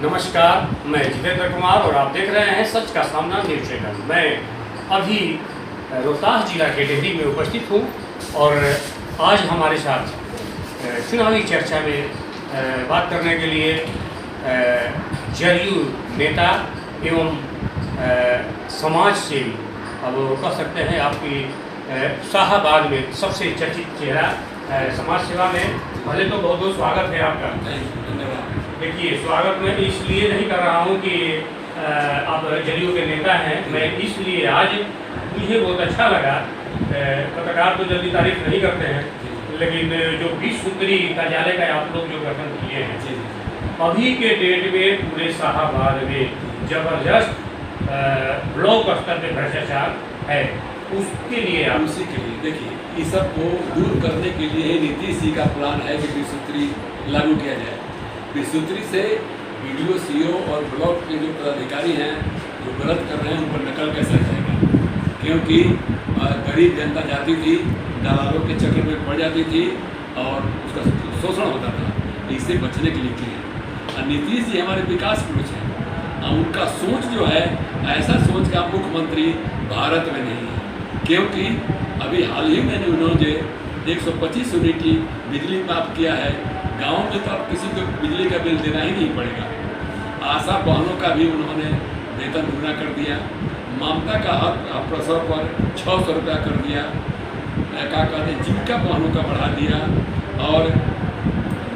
नमस्कार, मैं जितेंद्र कुमार और आप देख रहे हैं सच का सामना न्यूज चैनल। मैं अभी रोहतास जिला के डेहरी में उपस्थित हूँ और आज हमारे साथ चुनावी चर्चा में बात करने के लिए जदयू नेता एवं समाज सेवी, अब कह सकते हैं आपकी शाहाबाद में सबसे चर्चित चेहरा समाज सेवा में। पहले तो बहुत बहुत स्वागत है आपका। धन्यवाद। देखिए, स्वागत मैं इसलिए नहीं कर रहा हूँ कि आप जदयू के नेता हैं, मैं इसलिए आज मुझे बहुत अच्छा लगा। पत्रकार तो जल्दी तारीफ नहीं करते हैं, लेकिन जो 20 सूत्री कार्यालय का आप लोग जो गठन किए हैं, अभी के डेट में पूरे शाहाबाद में जबरदस्त ब्लॉक स्तर पे भ्रष्टाचार है, उसके लिए आप उसी के लिए देखिए, इस सब को दूर करने के लिए नीतीश जी का प्लान है कि 20 सूत्री लागू किया जाए। 20 सूत्री से वीडियो, सीओ और ब्लॉक के जो पदाधिकारी हैं जो गलत कर रहे हैं, उन पर नकल कैसा जाएगा, क्योंकि गरीब जनता जाती थी, दलालों के चक्कर में पड़ जाती थी और उसका शोषण होता था। इससे बचने के लिए किए नीतीश जी हमारे विकास पुरुष हैं। उनका सोच जो है, ऐसा सोच का मुख्यमंत्री भारत में नहीं है, क्योंकि अभी हाल ही में उन्होंने 125 यूनिट की बिजली माफ किया है। गांव में तो अब किसी को बिजली का बिल देना ही नहीं पड़ेगा। आशा बहनों का भी उन्होंने वेतन दुगना कर दिया। ममता का हर प्रसव पर 600 रुपया कर दिया। क्या कहते हैं, जीविका बहनों का बढ़ा दिया और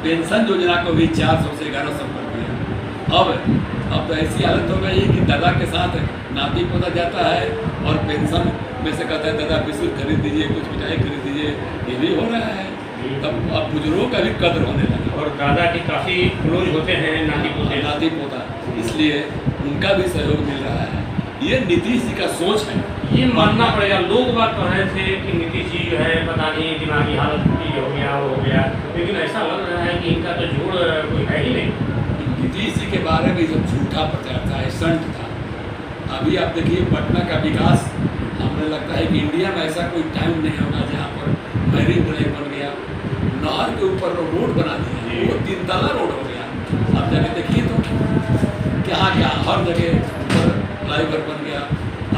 पेंशन योजना को भी 400 से 1100 कर दिया। अब तो ऐसी हालत हो गई है कि दादा के साथ नाती पोता जाता है और पेंशन में से कहता है दादा बिस्कुट खरीद दीजिए, कुछ मिठाई खरीद दीजिए। ये भी हो रहा है। तब अब बुजुर्गों का भी कदर होने लगा और दादा की काफ़ी क्लोज होते हैं नाती पोता, इसलिए उनका भी सहयोग मिल रहा है। ये नीतीश जी का सोच है, ये मानना पड़ेगा। लोग बात कर रहे थे कि नीतीश जी जो है पता नहीं दिमागी हालत की हो गया, वो हो गया, लेकिन ऐसा लग रहा है कि इनका तो जोड़ कोई है ही नहीं। नीतीश जी के बारे में सब झूठा प्रचार था, स्टंट था। अभी आप देखिए पटना का विकास, हमें लगता है कि इंडिया में ऐसा कोई टाइम नहीं होगा जहाँ पर मैरी ब्रेक बन गया, नहर के ऊपर रोड बना दिया, वो 3 तला रोड हो गया। आप जाके देखिए तो क्या हर जगह ऊपर फ्लाईओवर बन गया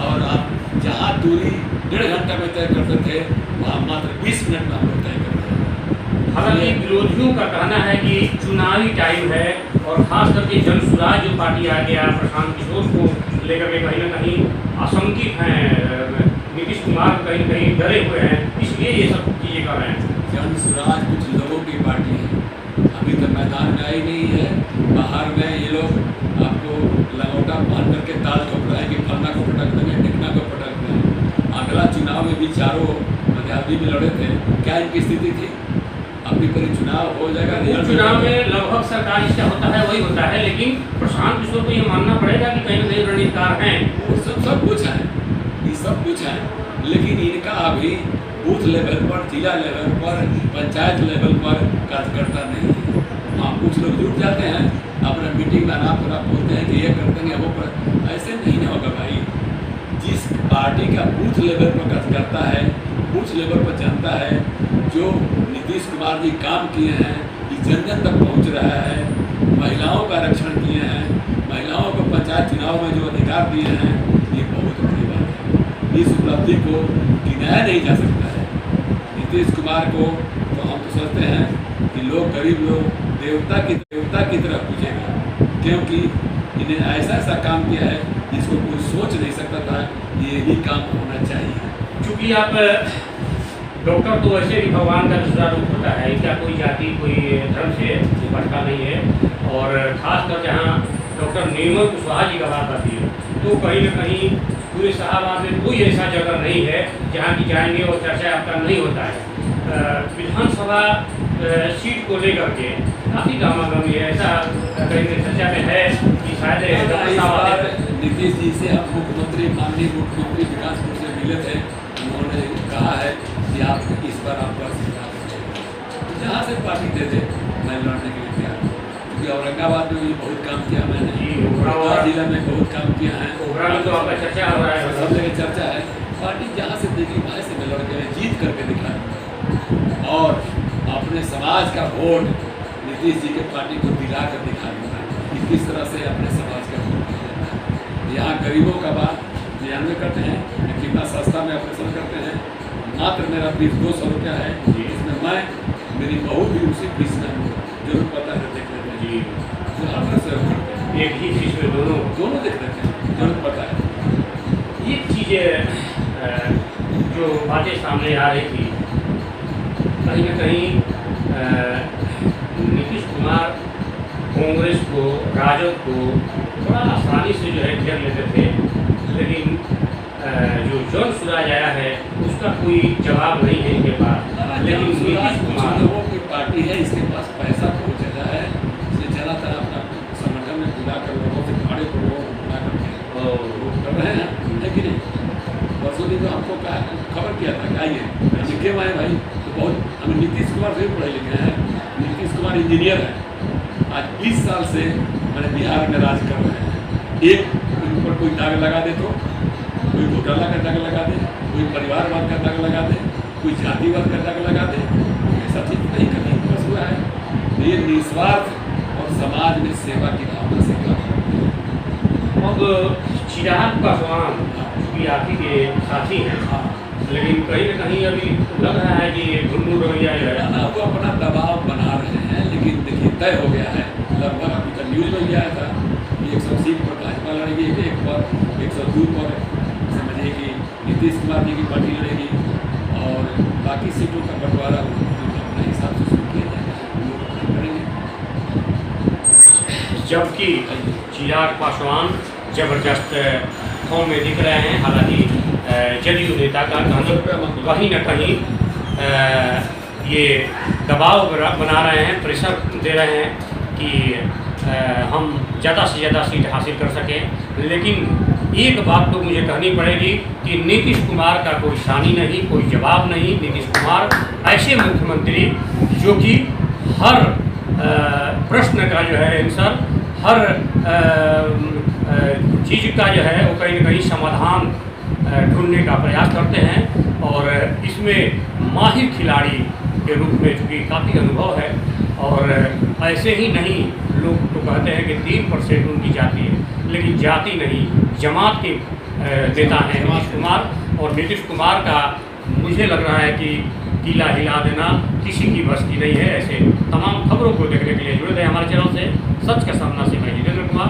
और आप जहाँ दूरी 1.5 घंटा में तय करते थे, वहाँ मात्र 20 मिनट में हम लोग तय करते हैं। हालांकि विरोधियों का कहना है कि चुनावी टाइम है और खास करके जन सुराज जो पार्टी आ गया, प्रशांत किशोर को लेकर के कहीं ना कहीं आशंकित हैं, नीतीश कुमार कहीं न कहीं डरे हुए हैं, इसलिए ये सब चीज़ें कर रहे हैं। जन सुराज कुछ लोगों की पार्टी है, अभी तो मैदान में आई नहीं है। बाहर में ये लोग आपको लंगोटा बांध करके ताल ठोक रहे हैं कि फलना को पटक देंगे, टिकना को पटक देंगे। अगला चुनाव में भी चारों आजादी में लड़े थे, क्या इनकी स्थिति थी? अभी करीब चुनाव हो जाएगा, चुनाव में लगभग सरकार इसका होता है वही होता है, लेकिन प्रशांत किशोर को ये मानना पड़ेगा कि कहीं न कहीं रणनीतिकार हैं। सब कुछ है, ये सब कुछ है, लेकिन इनका अभी बूथ लेवल पर, जिला लेवल पर, पंचायत लेवल पर कार्यकर्ता नहीं है। हाँ, कुछ लोग जुट जाते हैं, अपना मीटिंग में अनाप शनाप बोलते हैं कि ये कर देंगे, वो पर ऐसे नहीं होगा भाई। जिस पार्टी का बूथ लेवल पर कार्यकर्ता है, बूथ लेवल पर जनता है, जो नीतीश कुमार जी काम किए हैं, ये जन जन तक पहुँच रहा है। महिलाओं का आरक्षण किए हैं, महिलाओं को पंचायत चुनाव में जो अधिकार दिए हैं, ये बहुत बड़ी बात है। इस उपलब्धि को गिनाया नहीं जा सकता है। नीतीश कुमार को तो हम तो सोचते हैं कि लोग, गरीब लोग देवता की तरह पूजेगा, क्योंकि इन्हें ऐसा काम किया है जिसको कोई सोच नहीं सकता था। ये ही काम होना चाहिए। चूँकि आप डॉक्टर तो वैसे भी भगवान का दूसरा रूप होता है, इनका कोई जाति कोई धर्म से भटका नहीं है। और खासकर जहाँ डॉक्टर निर्मल कुशवाहा जी का बात आती है, तो कहीं न कहीं पूरे शाहबाद में कोई ऐसा जगह नहीं है जहाँ की जाएंगे और चर्चा आपका नहीं होता है। विधानसभा सीट को लेकर के काफ़ी गहमागहमी है, ऐसा कहीं चर्चा में है कि शायद नीतीश जी से अब माननीय मुख्यमंत्री विकासपुर से मिले थे। उन्होंने कहा है कि आप इस बार आप जहाँ से पार्टी दे दे, मैं लड़ने के लिए तैयार हूँ। क्योंकि औरंगाबाद में भी बहुत काम किया मैंने, औरंगाबाद जिला में बहुत काम किया है, तो आपका चर्चा हो रहा है, सब जगह चर्चा है। पार्टी जहाँ से देगी वहाँ से मैं लड़के में जीत करके दिखा और अपने समाज का वोट नीतीश जी के पार्टी को दिला कर दिखा दूंगा। किस तरह से अपने समाज का उपयोग किया जाता है। यहाँ गरीबों का बात जानवे करते हैं कि कितना सस्ता में ऑपरेशन करते हैं। मात्र मेरा फीस 200 रुपया है, इसमें मैं मेरी बहू भी उसी फीस में जरूर पता है देख लेते हैं जी, जो ऑपरेशन करते हैं, एक ही चीज़ में दोनों देख लेते हैं, जरूर पता है। ये चीज़ें जो बातें सामने आ रही थी, कहीं ना कहीं नीतीश कुमार कांग्रेस को, राजद को बड़ा आसानी से जो है घेर लेते थे, लेकिन जो जन सुराज आया है उसका कोई जवाब नहीं है इनके पास। लेकिन नीतीश कुमार लोगों की पार्टी है, इसके पास पैसा बहुत ज़्यादा है, इसलिए ज़्यादातर अपना संगठन में बुला कर लोगों से भाड़े पर लोगों को बुला करके कर रहे हैं, लेकिन परसों दिन तो हमको खबर किया था क्या ये लिखे हुए हैं भाई, तो बहुत हमें नीतीश कुमार से भी पढ़े लिखे हैं। नीतीश कुमार इंजीनियर है, आज 20 साल से मैंने बिहार में राज कर रहे हैं। एक ऊपर कोई दाग लगा दे तो कोई घोटाला का दाग लगा दे, कोई परिवारवाद का दाग लगा दे, कोई जातिवाद का दाग लगा दे, ऐसा चीज नहीं कभी बस हुआ है। ये निस्वार्थ और समाज में सेवा की भावना से काम करते हैं। अब चिराग पासवान भी आप ही के साथी हैं, लेकिन कहीं ना कहीं अभी लग रहा है कि ये घुंडू रवैया जो है ना वो अपना दबाव बना रहे हैं, लेकिन देखिए तय हो गया है लगभग। अभी तक न्यूज में भी आया था कि 100 सीट पर भाजपा लड़ेगी, एक पर 102 पर समझिए कि नीतीश कुमार जी की पार्टी लड़ेगी, और बाकी सीटों का बंटवारा अपने हिसाब से शुरू किया जाएगा, लोग करेंगे। जबकि चिराग पासवान जबरदस्त फॉर्म में दिख रहे हैं। हालांकि जदयू नेता का कहीं न कहीं ये दबाव बना रहे हैं, प्रेशर दे रहे हैं कि हम ज़्यादा से ज़्यादा सीट हासिल कर सकें। लेकिन एक बात तो मुझे कहनी पड़ेगी कि नीतीश कुमार का कोई शानी नहीं, कोई जवाब नहीं। नीतीश कुमार ऐसे मुख्यमंत्री जो कि हर प्रश्न का जो है आंसर, हर चीज़ का जो है वो कहीं ना कहीं समाधान ढूंढने का प्रयास करते हैं, और इसमें माहिर खिलाड़ी के रूप में चूँकि काफ़ी अनुभव है। और ऐसे ही नहीं, लोग तो कहते हैं कि 3% उनकी जाति है, लेकिन जाति नहीं, जमात के नेता हैं नीतीश कुमार। और नीतीश कुमार का मुझे लग रहा है कि किला हिला देना किसी की बस की नहीं है। ऐसे तमाम खबरों को देखने के लिए जुड़े रहे हमारे चैनल से। सच का सामना से मैं जितेंद्र कुमार।